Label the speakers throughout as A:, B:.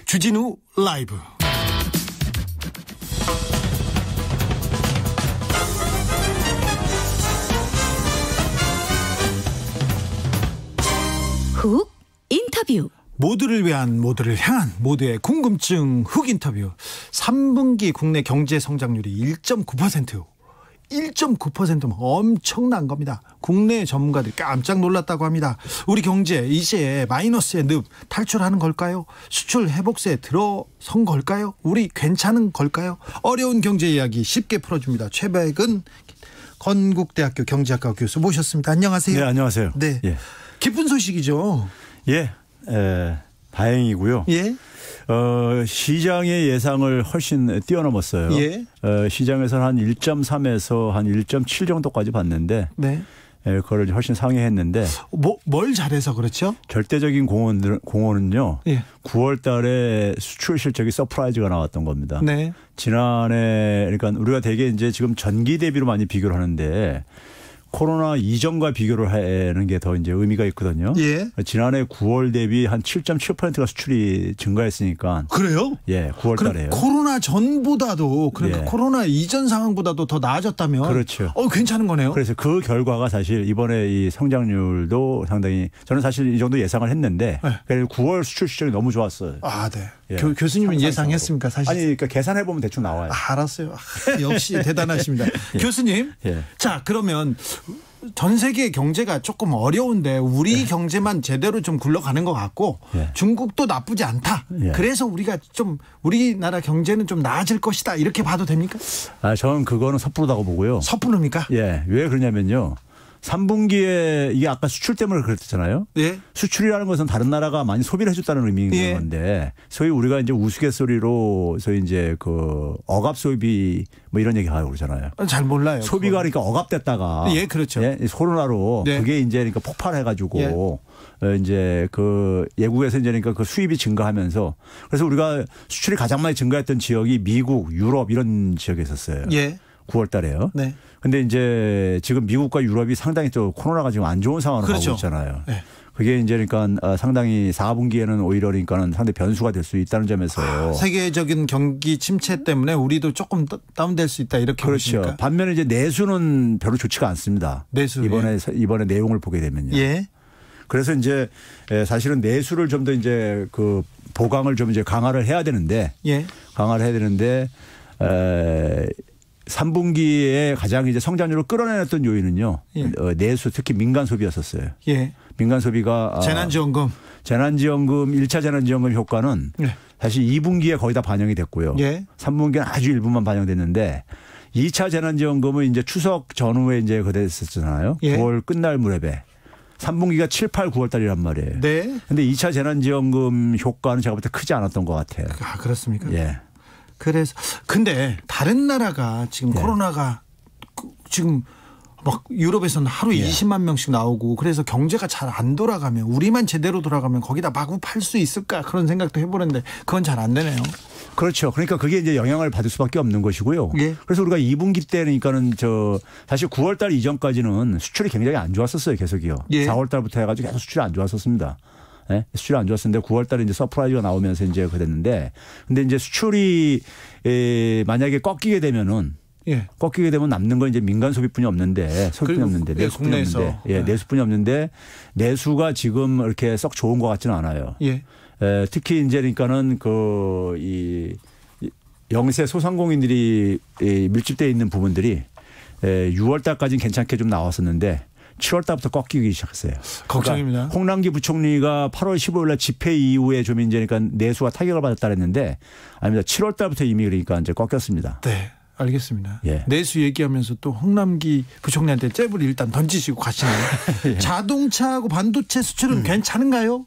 A: 주진우 라이브.
B: 훅 인터뷰.
A: 모두를 위한, 모두를 향한, 모두의 궁금증 훅 인터뷰. 3분기 국내 경제 성장률이 1.9%. 1.9%면 엄청난 겁니다. 국내 전문가들이 깜짝 놀랐다고 합니다. 우리 경제 이제 마이너스의 늪 탈출하는 걸까요? 수출 회복세에 들어선 걸까요? 우리 괜찮은 걸까요? 어려운 경제 이야기 쉽게 풀어줍니다. 최백은 건국대학교 경제학과 교수 모셨습니다. 안녕하세요.
C: 네, 안녕하세요.
A: 네,
C: 예.
A: 기쁜 소식이죠.
C: 예, 다행이고요.
A: 예.
C: 시장의 예상을 훨씬 뛰어넘었어요.
A: 예.
C: 시장에서는 한 1.3에서 한 1.7 정도까지 봤는데,
A: 네.
C: 그걸 훨씬 상회했는데.
A: 뭘 잘해서 그렇죠?
C: 절대적인 공헌은요.
A: 예.
C: 9월 달에 수출 실적이 서프라이즈가 나왔던 겁니다.
A: 네.
C: 지난해, 그러니까 우리가 되게 이제 지금 전기 대비로 많이 비교를 하는데, 코로나 이전과 비교를 하는 게 더 이제 의미가 있거든요.
A: 예.
C: 지난해 9월 대비 한 7.7%가 수출이 증가했으니까.
A: 그래요?
C: 예, 9월 달에요.
A: 코로나 전보다도, 그러니까
C: 예.
A: 코로나 이전 상황보다도 더 나아졌다면.
C: 그렇죠.
A: 괜찮은 거네요.
C: 그래서 그 결과가 사실 이번에 이 성장률도 상당히, 저는 사실 이 정도 예상을 했는데,
A: 네.
C: 9월 수출 실적이 너무 좋았어요.
A: 아, 네.
C: 예.
A: 교수님은 예상했습니까, 사실?
C: 아니, 그러니까 계산해보면 대충 나와요.
A: 알았어요. 역시 대단하십니다.
C: 예.
A: 교수님.
C: 예.
A: 자, 그러면 전 세계 경제가 조금 어려운데 우리 경제만 제대로 좀 굴러가는 것 같고
C: 예.
A: 중국도 나쁘지 않다.
C: 예.
A: 그래서 우리가 좀 우리나라 경제는 좀 나아질 것이다. 이렇게 봐도 됩니까?
C: 저는 그거는 섣부르다고 보고요.
A: 섣부릅니까?
C: 예. 왜 그러냐면요. 3분기에 이게 아까 수출 때문에 그랬잖아요.
A: 예.
C: 수출이라는 것은 다른 나라가 많이 소비를 해줬다는 의미인
A: 예.
C: 건데, 소위 우리가 이제 우스갯소리로 소위 이제 그 억압 소비 뭐 이런 얘기 하고 그러잖아요.
A: 잘 몰라요.
C: 소비가 그러니까 억압됐다가
A: 예, 그렇죠.
C: 예, 코로나로
A: 네.
C: 그게 이제 그러니까 폭발해가지고 이제 그 예국에서 이제 그러니까 그 수입이 증가하면서 그래서 우리가 수출이 가장 많이 증가했던 지역이 미국, 유럽 이런 지역에 있었어요.
A: 예.
C: 9월 달에요.
A: 네.
C: 근데 이제 지금 미국과 유럽이 상당히 또 코로나가 지금 안 좋은 상황으로
A: 그렇죠.
C: 가고 있잖아요.
A: 네.
C: 그게 이제 그러니까 상당히 4분기에는 오히려 그러니까는 상당히 변수가 될 수 있다는 점에서.
A: 세계적인 경기 침체 때문에 우리도 조금 다운될 수 있다 이렇게
C: 그렇죠.
A: 보십니까?
C: 반면에 이제 내수는 별로 좋지가 않습니다.
A: 내수.
C: 이번에 내용을 보게 되면요.
A: 예.
C: 그래서 이제 사실은 내수를 좀 더 이제 그 보강을 좀 이제 강화를 해야 되는데.
A: 예.
C: 강화를 해야 되는데 3분기에 가장 이제 성장률을 끌어내렸던 요인은요.
A: 예.
C: 내수 특히 민간 소비였었어요.
A: 예.
C: 민간 소비가
A: 재난지원금.
C: 1차 재난지원금 효과는
A: 예.
C: 사실 2분기에 거의 다 반영이 됐고요.
A: 예.
C: 3분기는 아주 일부만 반영됐는데 2차 재난지원금은 이제 추석 전후에 이제 그랬었잖아요.
A: 예.
C: 9월 끝날 무렵에. 3분기가 7, 8, 9월 달이란 말이에요.
A: 네.
C: 근데 2차 재난지원금 효과는 제가 볼 때 크지 않았던 것 같아요.
A: 아, 그렇습니까?
C: 예.
A: 그래서 근데 다른 나라가 지금
C: 예.
A: 코로나가 지금 막 유럽에서는 하루에
C: 예.
A: 20만 명씩 나오고 그래서 경제가 잘 안 돌아가면 우리만 제대로 돌아가면 거기다 마구 팔 수 있을까 그런 생각도 해보는데 그건 잘 안 되네요.
C: 그렇죠. 그러니까 그게 이제 영향을 받을 수밖에 없는 것이고요.
A: 예.
C: 그래서 우리가 2분기 때니까는 사실 9월 달 이전까지는 수출이 굉장히 안 좋았었어요. 계속이요.
A: 예.
C: 4월 달부터 해가지고 계속 수출이 안 좋았었습니다. 예? 수출이 안 좋았었는데 9월 달에 이제 서프라이즈가 나오면서 이제 그랬는데 근데 이제 수출이 만약에 꺾이게 되면은
A: 예.
C: 꺾이게 되면 남는 건 이제 민간 소비뿐이 없는데 소비뿐이 없는데 내수뿐이
A: 국내에서.
C: 없는데 예, 내수뿐이 없는데 내수가 지금 이렇게 썩 좋은 것 같지는 않아요.
A: 예.
C: 특히 이제 그러니까는 이 영세 소상공인들이 밀집되어 있는 부분들이 6월 달까지는 괜찮게 좀 나왔었는데 7월 달부터 꺾이기 시작했어요.
A: 걱정입니다.
C: 그러니까 홍남기 부총리가 8월 15일 날 집회 이후에 좀 이제 그러니까 내수가 타격을 받았다 그랬는데 아닙니다. 7월 달부터 이미 그러니까 이제 꺾였습니다.
A: 네. 알겠습니다.
C: 예.
A: 내수 얘기하면서 또 홍남기 부총리한테 잽을 일단 던지시고 가시네요.
C: 예.
A: 자동차하고 반도체 수출은 괜찮은가요?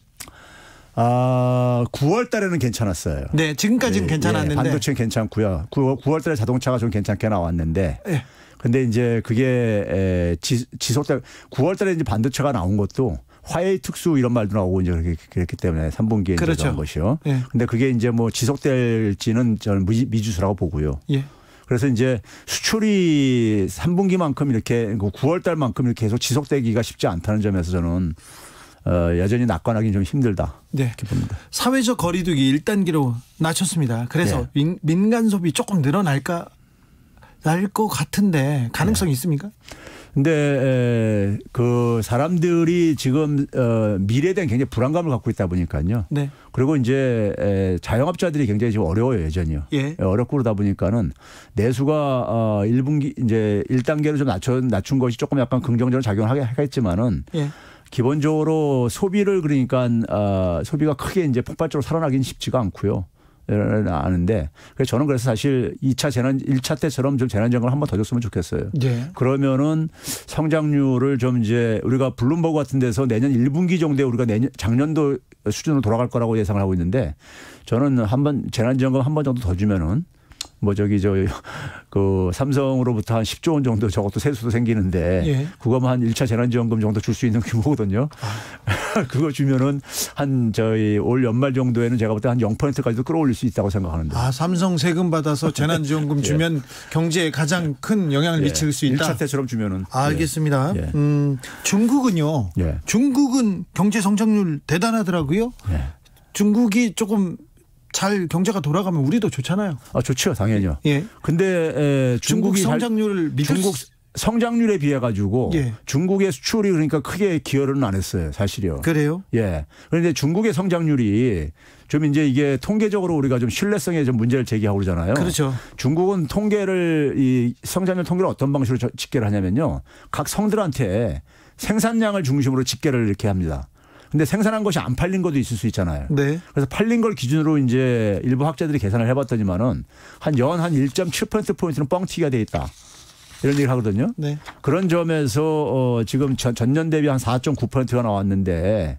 C: 9월 달에는 괜찮았어요.
A: 네, 지금까지는 괜찮았는데.
C: 반도체는 괜찮고요. 9월 달에 자동차가 좀 괜찮게 나왔는데.
A: 예.
C: 근데 이제 그게 지속될 9월 달에 이제 반도체가 나온 것도 화웨이 특수 이런 말도 나오고 이제 그랬기 때문에 3분기에
A: 그렇죠.
C: 나온 것이요.
A: 예.
C: 근데 그게 이제 뭐 지속될지는 저는 미지수라고 보고요.
A: 예.
C: 그래서 이제 수출이 3분기만큼 이렇게 9월 달만큼 이렇게 계속 지속되기가 쉽지 않다는 점에서 저는 여전히 낙관하기는 좀 힘들다.
A: 네.
C: 이렇게 봅니다.
A: 사회적 거리두기 1단계로 낮췄습니다. 그래서 민간 소비 조금 날 것 같은데 가능성이 있습니까?
C: 근데 그 사람들이 지금 미래에 대한 굉장히 불안감을 갖고 있다 보니까요.
A: 네.
C: 그리고 이제 자영업자들이 굉장히 지금 어려워요, 여전히요.
A: 예.
C: 어렵고 그러다 보니까는 내수가 1분기 이제 1단계로 좀 낮춘 것이 조금 약간 긍정적으로 작용을 하겠지만은
A: 예. 기본적으로
C: 소비를 그러니까 소비가 크게 이제 폭발적으로 살아나기는 쉽지가 않고요. 아는데 저는 그래서 사실 1차 때처럼 좀 재난지원금을 한 번 더 줬으면 좋겠어요.
A: 네.
C: 그러면은 성장률을 좀 이제 우리가 블룸버그 같은 데서 내년 1분기 정도에 우리가 작년도 수준으로 돌아갈 거라고 예상을 하고 있는데 저는 한번 재난지원금 한 번 정도 더 주면은 그 삼성으로부터 한 10조 원 정도 저것도 세수도 생기는데
A: 예.
C: 그거만 한 1차 재난지원금 정도 줄 수 있는 규모거든요. 그거 주면은 한 올 연말 정도에는 제가 볼 때 한 0%까지도 끌어올릴 수 있다고 생각하는데.
A: 삼성 세금 받아서 재난지원금 주면 경제에 가장 큰 영향을 미칠 수 있다.
C: 1차 때처럼 주면은.
A: 알겠습니다. 중국은요. 중국은 경제 성장률 대단하더라고요. 중국이 조금 잘 경제가 돌아가면 우리도 좋잖아요.
C: 좋죠, 당연히요.
A: 예.
C: 근데
A: 중국 성장률을
C: 중국 성장률에 비해 가지고 중국의 수출이 그러니까 크게 기여는 안 했어요, 사실이요.
A: 그래요?
C: 예. 그런데 중국의 성장률이 좀 이제 이게 통계적으로 우리가 좀 신뢰성에 좀 문제를 제기하고 그러잖아요.
A: 그렇죠.
C: 중국은 이 성장률 통계를 어떤 방식으로 집계를 하냐면요. 각 성들한테 생산량을 중심으로 집계를 이렇게 합니다. 근데 생산한 것이 안 팔린 것도 있을 수 있잖아요.
A: 네.
C: 그래서 팔린 걸 기준으로 이제 일부 학자들이 계산을 해봤더니만은 한 1.7%포인트는 뻥튀기가 돼 있다. 이런 얘기를 하거든요.
A: 네.
C: 그런 점에서 지금 전년 대비 한 4.9%가 나왔는데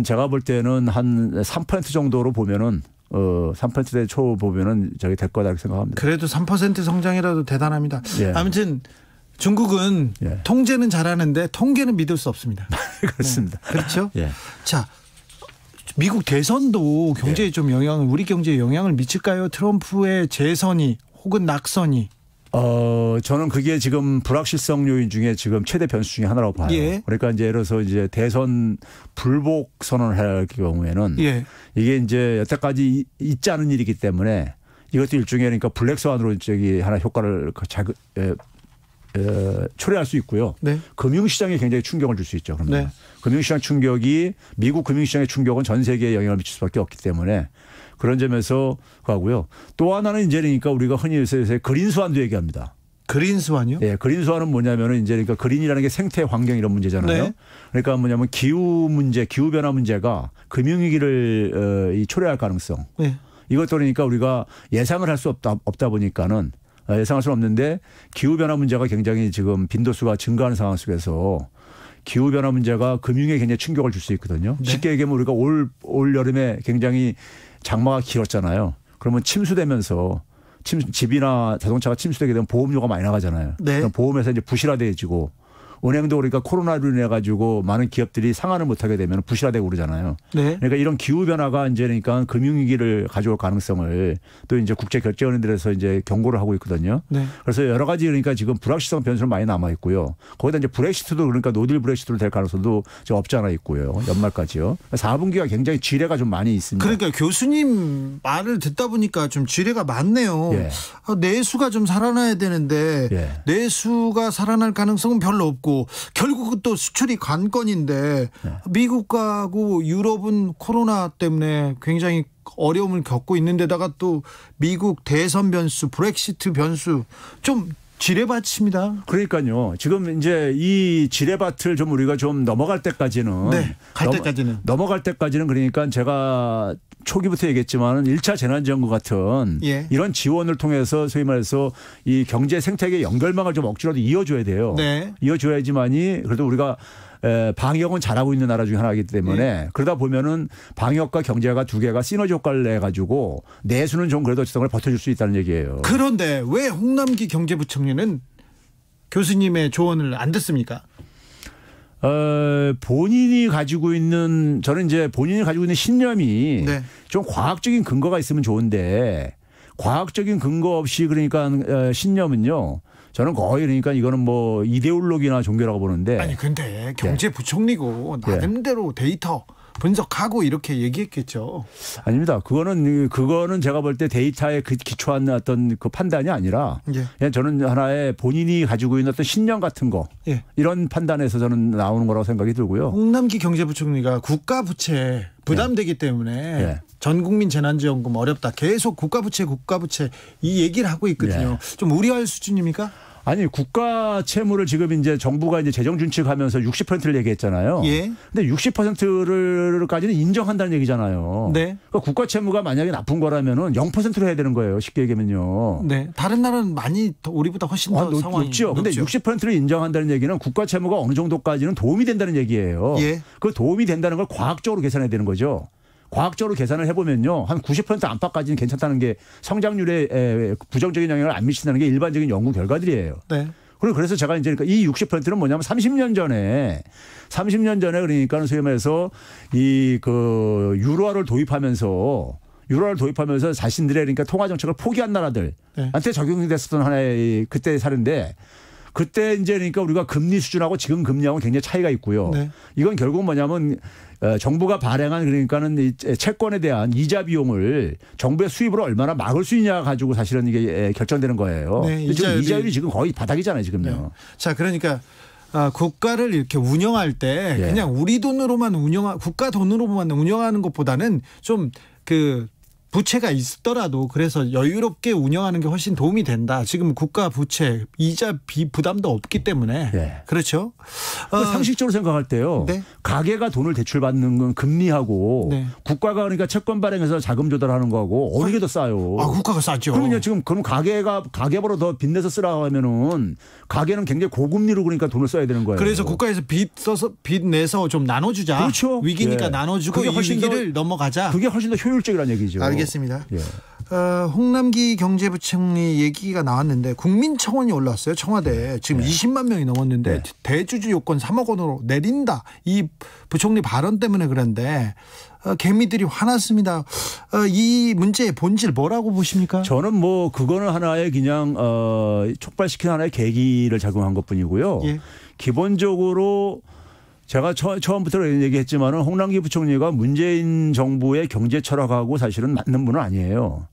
C: 제가 볼 때는 한 3% 정도로 보면은 3%대 초 보면은 될 거다 이렇게 생각합니다.
A: 그래도 3% 성장이라도 대단합니다.
C: 예.
A: 아무튼 중국은 통제는 잘하는데 통계는 믿을 수 없습니다.
C: 그렇습니다.
A: 네. 그렇죠?
C: 예.
A: 자, 미국 대선도 경제에 좀 우리 경제에 영향을 미칠까요? 트럼프의 재선이 혹은 낙선이.
C: 저는 그게 지금 불확실성 요인 중에 지금 최대 변수 중에 하나라고 봐요.
A: 예.
C: 그러니까 이제 예를 들어서 이제 대선 불복 선언을 할 경우에는 이게 이제 여태까지 있지 않은 일이기 때문에 이것도 일종의 그러니까 블랙스완으로 하나 효과를 초래할 수 있고요. 네. 금융시장에 굉장히 충격을 줄 수 있죠. 그러면 네. 금융시장 충격이 미국 금융시장의 충격은 전 세계에 영향을 미칠 수밖에 없기 때문에 그런 점에서 가고요. 또 하나는 이제 그러니까 우리가 흔히 요새 그린스완도 얘기합니다.
A: 그린스완이요?
C: 네, 그린스완은 뭐냐면은 이제 그러니까 그린이라는 게 생태 환경 이런 문제잖아요. 네. 그러니까 뭐냐면 기후 변화 문제가 금융위기를 초래할 가능성. 네. 이것도 그러니까 우리가 예상을 할 수 없다 보니까는 예상할 수는 없는데 기후변화 문제가 굉장히 지금 빈도수가 증가하는 상황 속에서 기후변화 문제가 금융에 굉장히 충격을 줄 수 있거든요. 네. 쉽게 얘기하면 우리가 올 여름에 굉장히 장마가 길었잖아요. 그러면 침수되면서 집이나 자동차가 침수되게 되면 보험료가 많이 나가잖아요. 네. 그럼 보험에서 이제 부실화돼지고 은행도 그러니까 코로나로 인해 가지고 많은 기업들이 상환을 못하게 되면 부실화되고 그러잖아요. 네. 그러니까 이런 기후 변화가 이제 그러니까 금융위기를 가져올 가능성을 또 이제 국제 결제은행들에서 이제 경고를 하고 있거든요. 네. 그래서 여러 가지 그러니까 지금 불확실성 변수는 많이 남아 있고요. 거기다 이제 브렉시트도 그러니까 노딜 브렉시트로 될 가능성도 없지 않아 있고요. 연말까지요. 4분기가 굉장히 지뢰가 좀 많이 있습니다.
A: 그러니까 교수님 말을 듣다 보니까 좀 지뢰가 많네요. 예. 내수가 좀 살아나야 되는데 내수가 살아날 가능성은 별로 없고. 결국은 또 수출이 관건인데 미국하고 유럽은 코로나 때문에 굉장히 어려움을 겪고 있는데다가 또 미국 대선 변수, 브렉시트 변수 좀 지뢰밭입니다.
C: 그러니까요. 지금 이제 이 지뢰밭을 좀 우리가 좀 넘어갈 때까지는 넘어갈 때까지는 그러니까 제가 초기부터 얘기했지만 1차 재난지원금 같은 이런 지원을 통해서 소위 말해서 이 경제 생태계 연결망을 좀 억지로도 이어줘야 돼요. 네. 이어줘야지만이 그래도 우리가 방역은 잘하고 있는 나라 중에 하나이기 때문에 그러다 보면은 방역과 경제가 두 개가 시너지 효과를 내 가지고 내수는 좀 그래도 지성을 버텨줄 수 있다는 얘기예요.
A: 그런데 왜 홍남기 경제부총리는 교수님의 조언을 안 듣습니까?
C: 본인이 가지고 있는 신념이 좀 과학적인 근거가 있으면 좋은데 과학적인 근거 없이 그러니까 신념은요. 저는 거의 그러니까 이거는 뭐 이데올로기나 종교라고 보는데.
A: 아니 근데 경제부총리고 나름대로 데이터 분석하고 이렇게 얘기했겠죠.
C: 아닙니다. 그거는 제가 볼 때 데이터에 기초한 어떤 그 판단이 아니라 그냥 저는 하나의 본인이 가지고 있는 어떤 신념 같은 거 이런 판단에서 저는 나오는 거라고 생각이 들고요.
A: 홍남기 경제부총리가 국가 부채 부담되기 때문에 전 국민 재난지원금 어렵다. 계속 국가 부채 이 얘기를 하고 있거든요. 좀 우려할 수준입니까?
C: 아니 국가 채무를 지금 이제 정부가 이제 재정 준칙하면서 60%를 얘기했잖아요. 근데 60%까지는 인정한다는 얘기잖아요. 그러니까 국가 채무가 만약에 나쁜 거라면은 0%로 해야 되는 거예요. 쉽게 얘기하면요.
A: 다른 나라는 많이 우리보다 훨씬 더 상황이
C: 높죠. 근데 60%를 인정한다는 얘기는 국가 채무가 어느 정도까지는 도움이 된다는 얘기예요. 그 도움이 된다는 걸 과학적으로 계산해야 되는 거죠. 과학적으로 계산을 해보면요. 한 90% 안팎까지는 괜찮다는 게 성장률에 부정적인 영향을 안 미친다는 게 일반적인 연구 결과들이에요. 그래서 제가 이제 이 60%는 뭐냐면 30년 전에 그러니까 소위 말해서 유로화를 도입하면서 자신들의 그러니까 통화 정책을 포기한 나라들한테 적용이 됐었던 하나의 그때의 사례인데 그때 이제 그러니까 우리가 금리 수준하고 지금 금리하고 굉장히 차이가 있고요. 이건 결국 뭐냐면 정부가 발행한 그러니까는 이 채권에 대한 이자 비용을 정부의 수입으로 얼마나 막을 수 있냐 가지고 사실은 이게 결정되는 거예요. 지금 이자율이 지금 거의 바닥이잖아요, 지금요.
A: 자, 그러니까 국가를 이렇게 운영할 때 그냥 우리 돈으로만 국가 돈으로만 운영하는 것보다는 좀 부채가 있더라도 그래서 여유롭게 운영하는 게 훨씬 도움이 된다. 지금 국가 부채 이자 부담도 없기 때문에 그렇죠.
C: 상식적으로 생각할 때요. 가계가 돈을 대출받는 건 금리하고 국가가 그러니까 채권 발행해서 자금 조달하는 거하고 어느 게 더 싸요.
A: 국가가 싸죠.
C: 그럼 가계보다 더 빚내서 쓰라고 하면은 가계는 굉장히 고금리로 그러니까 돈을 써야 되는 거예요.
A: 그래서 국가에서 빚 내서 좀 나눠주자.
C: 그렇죠.
A: 위기니까 나눠주고 이 위기를 넘어가자.
C: 그게 훨씬 더 효율적이라는 얘기죠.
A: 알겠습니다. 홍남기 경제부총리 얘기가 나왔는데 국민청원이 올랐어요. 청와대에. 지금 20만 명이 넘었는데 대주주 요건 3억 원으로 내린다. 이 부총리 발언 때문에 그런데 개미들이 화났습니다. 이 문제의 본질 뭐라고 보십니까?
C: 저는 뭐 그거는 하나의 그냥 촉발시킨 하나의 계기를 작용한 것뿐이고요. 기본적으로 제가 처음부터 얘기했지만은 홍남기 부총리가 문재인 정부의 경제 철학하고 사실은 맞는 분은 아니에요.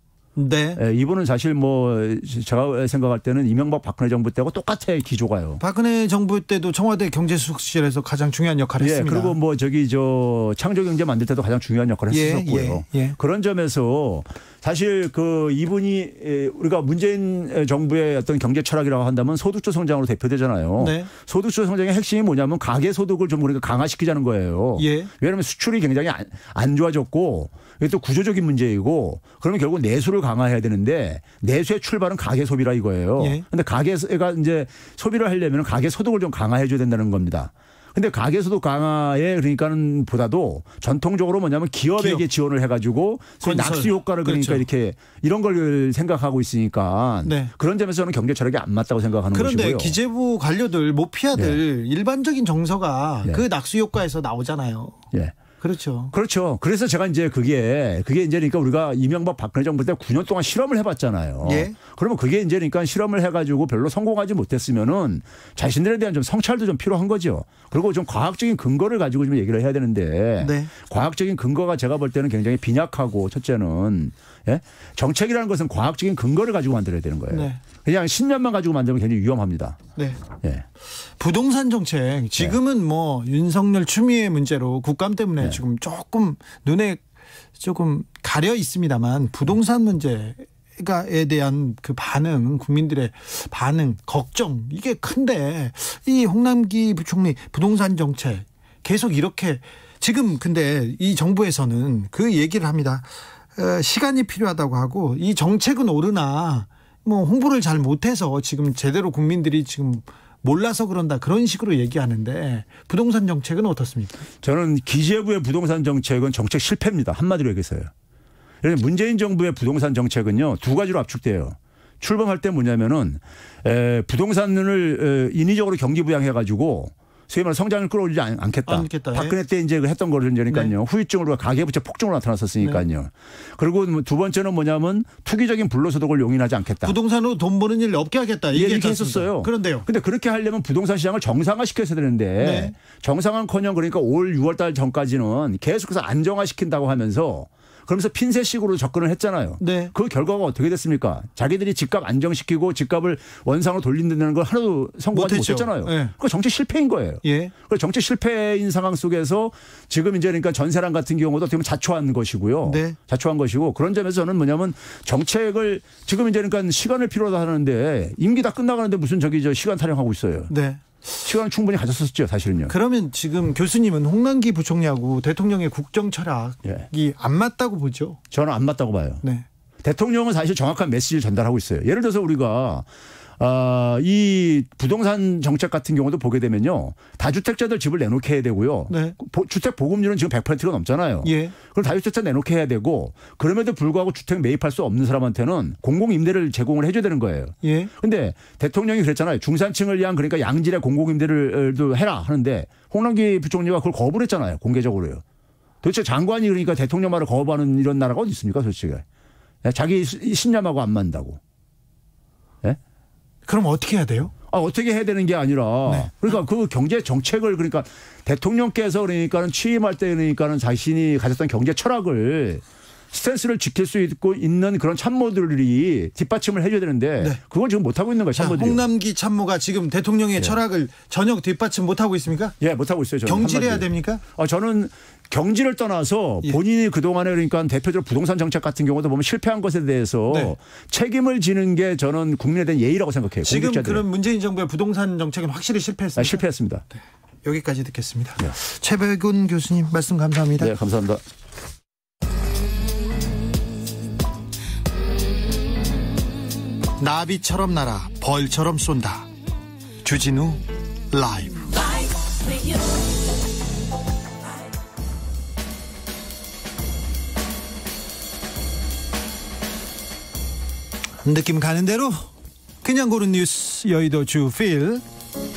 C: 이분은 사실 뭐 제가 생각할 때는 이명박 박근혜 정부 때하고 똑같아 기조가요.
A: 박근혜 정부 때도 청와대 경제수석실에서 가장 중요한 역할을 했습니다.
C: 그리고 뭐 창조경제 만들 때도 가장 중요한 역할을 했었고요. 그런 점에서 사실 이분이 우리가 문재인 정부의 어떤 경제 철학이라고 한다면 소득주 성장으로 대표되잖아요. 소득주 성장의 핵심이 뭐냐면 가계 소득을 좀 우리가 강화시키자는 거예요. 왜냐하면 수출이 굉장히 안 좋아졌고 이게 또 구조적인 문제이고 그러면 결국 내수를 강화해야 되는데 내수의 출발은 가계 소비라 이거예요. 그런데 가계가 이제 소비를 하려면 가계 소득을 좀 강화해 줘야 된다는 겁니다. 근데 가계소득 강화에 그러니까는 보다도 전통적으로 뭐냐면 기업에게 지원을 해가지고 낙수 효과를 그러니까 이렇게 이런 걸 생각하고 있으니까 그런 점에서 저는 경제 철학이 안 맞다고 생각하는 것이고요.
A: 그런데 기재부 관료들 모피아들 일반적인 정서가 그 낙수 효과에서 나오잖아요. 그렇죠.
C: 그래서 제가 이제 그게 이제 그러니까 우리가 이명박 박근혜 정부 때 9년 동안 실험을 해봤잖아요. 그러면 그게 이제 그러니까 실험을 해가지고 별로 성공하지 못했으면은 자신들에 대한 좀 성찰도 좀 필요한 거죠. 그리고 좀 과학적인 근거를 가지고 좀 얘기를 해야 되는데 과학적인 근거가 제가 볼 때는 굉장히 빈약하고 첫째는 정책이라는 것은 과학적인 근거를 가지고 만들어야 되는 거예요. 그냥 신념만 가지고 만들면 굉장히 위험합니다.
A: 부동산 정책 지금은 뭐 윤석열 추미애 문제로 국감 때문에 지금 조금 눈에 조금 가려 있습니다만 부동산 문제에 대한 그 반응, 국민들의 반응, 걱정 이게 큰데 이 홍남기 부총리 부동산 정책 계속 이렇게 지금 근데 이 정부에서는 그 얘기를 합니다. 시간이 필요하다고 하고 이 정책은 오르나 뭐 홍보를 잘 못해서 지금 제대로 국민들이 지금 몰라서 그런다 그런 식으로 얘기하는데 부동산 정책은 어떻습니까?
C: 저는 기재부의 부동산 정책은 정책 실패입니다. 한마디로 얘기해서요. 문재인 정부의 부동산 정책은요 2가지로 압축돼요. 출범할 때 뭐냐면은 부동산을 인위적으로 경기 부양해가지고 소위 말해 성장을 끌어올리지 않겠다. 박근혜 때 이제 했던 거를 이제니까요. 네. 후유증으로 가계부채 폭증으로 나타났었으니까요. 네. 그리고 두 번째는 뭐냐면 투기적인 불로소득을 용인하지 않겠다.
A: 부동산으로 돈 버는 일 없게 하겠다.
C: 이렇게 했었어요.
A: 그런데요.
C: 근데 그렇게 하려면 부동산 시장을 정상화시켜야 되는데 네. 정상화커녕 그러니까 올 6월 달 전까지는 계속해서 안정화시킨다고 하면서 그러면서 핀셋식으로 접근을 했잖아요. 네. 그 결과가 어떻게 됐습니까? 자기들이 집값 안정시키고 집값을 원상으로 돌린다는 걸 하나도 성공하지 못했잖아요. 네. 그 정책 실패인 거예요. 예. 그 정책 실패인 상황 속에서 지금 이제 그러니까 전세랑 같은 경우도 어떻게 보면 자초한 것이고요. 네. 자초한 것이고 그런 점에서 저는 뭐냐면 정책을 지금 이제 그러니까 시간을 필요로 하는데 임기 다 끝나가는데 무슨 시간 타령하고 있어요. 네. 시간 충분히 가졌었죠, 사실은요.
A: 그러면 지금 교수님은 홍남기 부총리하고 대통령의 국정 철학이 예. 안 맞다고 보죠?
C: 저는 안 맞다고 봐요. 네. 대통령은 사실 정확한 메시지를 전달하고 있어요. 예를 들어서 우리가 이 부동산 정책 같은 경우도 보게 되면요. 다주택자들 집을 내놓게 해야 되고요. 네. 주택 보급률은 지금 100%가 넘잖아요. 예. 그럼 다주택자 내놓게 해야 되고 그럼에도 불구하고 주택 매입할 수 없는 사람한테는 공공임대를 제공을 해줘야 되는 거예요. 예. 근데 대통령이 그랬잖아요. 중산층을 위한 그러니까 양질의 공공임대를 해라 하는데 홍남기 부총리가 그걸 거부를 했잖아요. 공개적으로요. 도대체 장관이 그러니까 대통령 말을 거부하는 이런 나라가 어디 있습니까? 솔직히. 자기 신념하고 안 맞는다고. 예?
A: 그럼 어떻게 해야 돼요?
C: 어떻게 해야 되는 게 아니라 네. 그러니까 그 경제 정책을 그러니까 대통령께서 그러니까는 취임할 때 그러니까는 자신이 가졌던 경제 철학을 스탠스를 지킬 수 있는 그런 참모들이 뒷받침을 해줘야 되는데 네. 그건 지금 못하고 있는 거예요. 참모들이.
A: 홍남기 참모가 지금 대통령의 철학을 전혀 뒷받침 못하고 있습니까?
C: 예, 못하고 있어요. 저는
A: 경질해야 됩니까?
C: 저는 경질을 떠나서 본인이 그동안에 그러니까 대표적으로 부동산 정책 같은 경우도 보면 실패한 것에 대해서 네. 책임을 지는 게 저는 국민에 대한 예의라고 생각해요.
A: 지금 그런 문재인 정부의 부동산 정책은 확실히 실패했습니다.
C: 실패했습니다.
A: 네. 여기까지 듣겠습니다. 네. 최백운 교수님 말씀 감사합니다.
C: 네, 감사합니다.
A: 나비처럼 날아 벌처럼 쏜다. 주진우 라이브. 느낌 가는 대로 그냥 고른 뉴스 여의도 주필